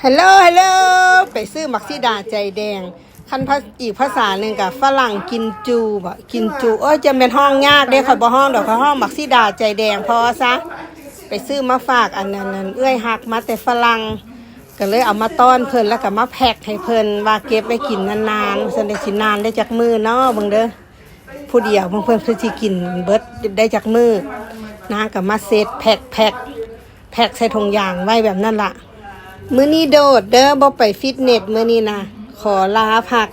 ฮัลโหลฮัลโหลไปซื้อมักซิดาใจแดงคันอีกภาษาหนึ่งกับฝรั่งกินจูบ่กินจูจะเป็นห้องยากเด้ข่อยบ่ห้องดอกข่อยห้องมักซิดาใจแดงพอซะไปซื้อมาฝากอันนั้นเอื้อยหักมาแต่ฝรั่งก็เลยเอามาต้อนเพิ่นแล้วก็มาแพ็คให้เพิ่นว่าเก็บไว้กินนานๆซั่นได้สินานได้จักมื้อเนาะเบิ่งเด้อผู้เดียวเพิ่นสิกินเบิดได้จักมื้อนางก็มาเซตแพ็คใส่ถุงยางไว้แบบนั้นล่ะมื้อนี้โดดเด้อบ่ไปฟิตเนสมื้อนี้นะขอลาพัก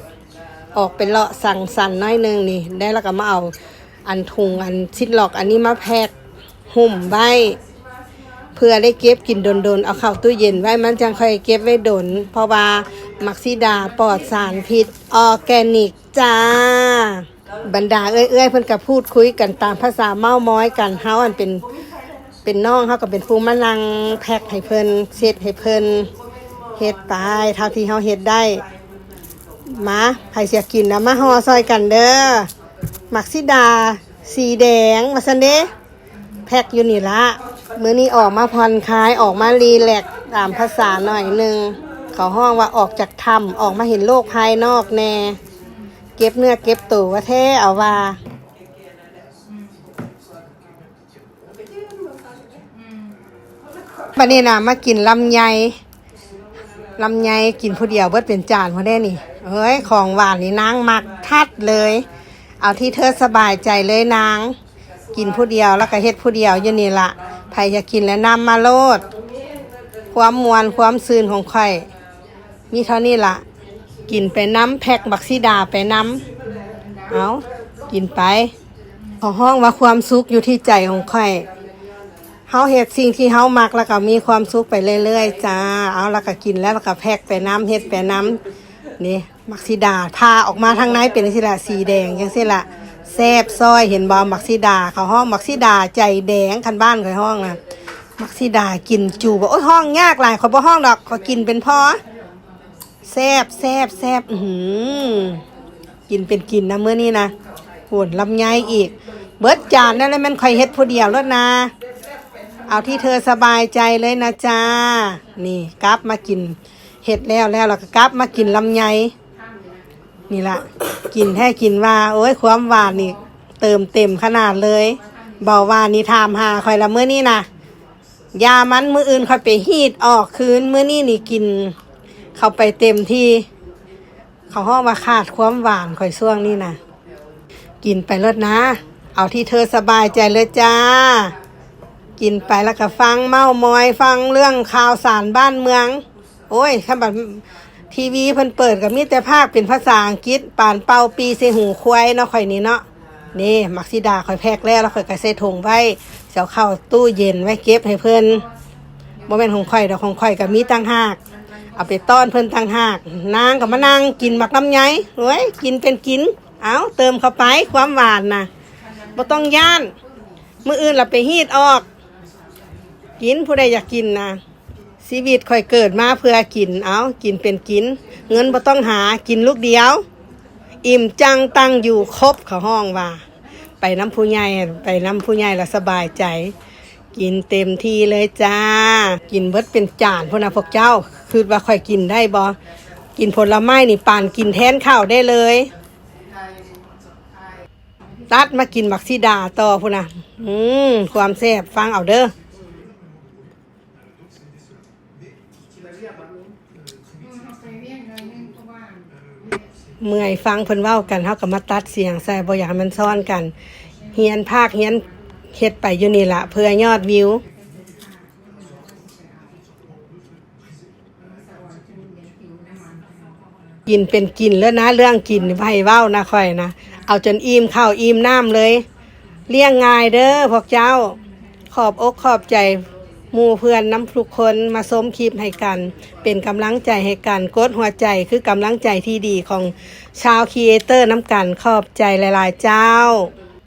ออกไปเลาะสังสรรค์น้อยนึงนี่ได้แล้วก็มาเอาอันถุงอันซิดล็อกอันนี้มาแพ็คหุ่มไว้เพื่อได้เก็บกินดนๆเอาเข้าตู้เย็นไว้มันจังค่อยเก็บไว้ดนเพราะว่ามักซิดาปลอดสารพิษออร์แกนิกจ้าบรรดาเอ้ยเพิ่นก็พูดคุยกันตามภาษาเม้าม้อยกันเฮาอันเป็นน้องเฮาก็เป็นผู้มานั่งแพ็คให้เพิ่นเซตให้เพิ่นเฮ็ดไปเท่าที่เฮาเฮ็ดได้มาใครสิกินนะมาห่อซอยกันเด้อมักซิดาสีแดงว่าซั่นเด้แพ็คอยู่นี่ละมื้อนี้ออกมาผ่อนคลายออกมารีแลกซ์ตามภาษาหน่อยนึงเขาห้องว่าออกจากถ้ำออกมาเห็นโลกภายนอกแน่เก็บเนื้อเก็บตัวว่าแท้เอาว่าบัดนี้นะมากินลำไยกินผู้เดียวเบิดเป็นจานพอได้นี่เฮ้ยของหวานนี่นางมักทัดเลยเอาที่เธอสบายใจเลยนางกินผู้เดียวแล้วก็เฮ็ดผู้เดียวอยู่นี่ละใครจะกินแล้วนำมาโลดความมวลความซืนของใครมีเท่านี้ละกินไปน้ำแพ็คบักซิดาไปน้ำเอากินไปขอห้องว่าความสุขอยู่ที่ใจของใครเฮาเฮ็ดสิ่งที่เฮามักแล้วก็มีความสุขไปเรื่อยๆจ้าเอาแล้วก็กินแล้วก็แพ็คไปน้ำเฮ็ดไปน้ำนี่มักซิดาพาออกมาทางไหนเป็นสิละสีแดงจังซี่ล่ะแซ่บซอยเห็นบ่มักซิดาเขาห้องมักซิดาใจแดงคันบ้านเขาห้องน่ะมักซิดากินจูบ่โอ้ยห้องยากหลายเขาบ่ห้องดอกเขากินเป็นพอแซ่บกินเป็นกินนะมื้อนี้นะโหดลำไยอีกเบิดจานนั่นแหละมันค่อยเฮ็ดผู้เดียวแล้วนะเอาที่เธอสบายใจเลยนะจ้านี่กลับมากินเห็ดแล้วเราก็กลับมากินลำไยนี่ละกินแท้กินว่าโอ้ยความหวานนี่เติมเต็มขนาดเลยเบาหวานนี่ถามหาคอยละมื้อนี้นะยามันมื้ออื่นค่อยไปฮีดออกคืนมื้อนี้นี่กินเข้าไปเต็มที่เขาห้องมาขาดความหวานค่อยช่วงนี้นะกินไปรสนะเอาที่เธอสบายใจเลยจ้ากินไปแล้วก็ฟังเม้ามอยฟังเรื่องข่าวสารบ้านเมืองโอ้ยถ้าแบบทีวีเพิ่นเปิดกับมีแต่ภาคเป็นภาษาอังกฤษป่านเป่าปีเสหูควายเนาะข่อยนี่เนาะนี่มักซิดาข่อยแพ็คแล้วข่อยก็ใส่ถุงไว้เสียวเข้าตู้เย็นไว้เก็บให้เพิ่นบ่แม่นของข่อยดอกของข่อยก็มีต่างหากเอาไปต้อนเพิ่นต่างหากนางก็มานั่งกินบักลำไยโอ้ยกินเป็นกินเอาเติมเข้าไปความหวานน่ะบ่ต้องย่านมื้ออื่นล่ะไปฮีดออกกินผู้ใดอยากกินนะชีวิตค่อยเกิดมาเพื่อกินเอากินเป็นกินเงินบ่ต้องหากินลูกเดียวอิ่มจังตั้งอยู่ครบเขาห้องว่าไปน้ำผู้ใหญ่แล้วสบายใจกินเต็มที่เลยจ้ากินเบิดเป็นจานพวกนะพวกเจ้าคือว่าค่อยกินได้บ่กินผลไม้นี่ปานกินแทนข้าวได้เลยตัดมากินมักซิดาต่อพุ่นนะความแซ่บฟังเอาเด้อเมื่อยฟังเพิ่นเว้ากันเฮาก็มาตัดเสียงใส่บ่อยากให้มันซ้อนกันเฮียนภาคเฮียนเฮ็ดไปอยู่นี่ล่ะเพื่อยอดวิวกินเป็นกินแล้วนะเรื่องกินไว้เว้านะค่อยนะเอาจนอิ่มข้าวอิ่มน้ำเลยเลี้ยงง่ายเด้อพวกเจ้าขอบอกขอบใจหมู่เพื่อนน้ำทุกคนมาชมคลิปให้กันเป็นกำลังใจให้กันกดหัวใจคือกำลังใจที่ดีของชาวครีเอเตอร์น้ำกันขอบใจหลายๆเจ้า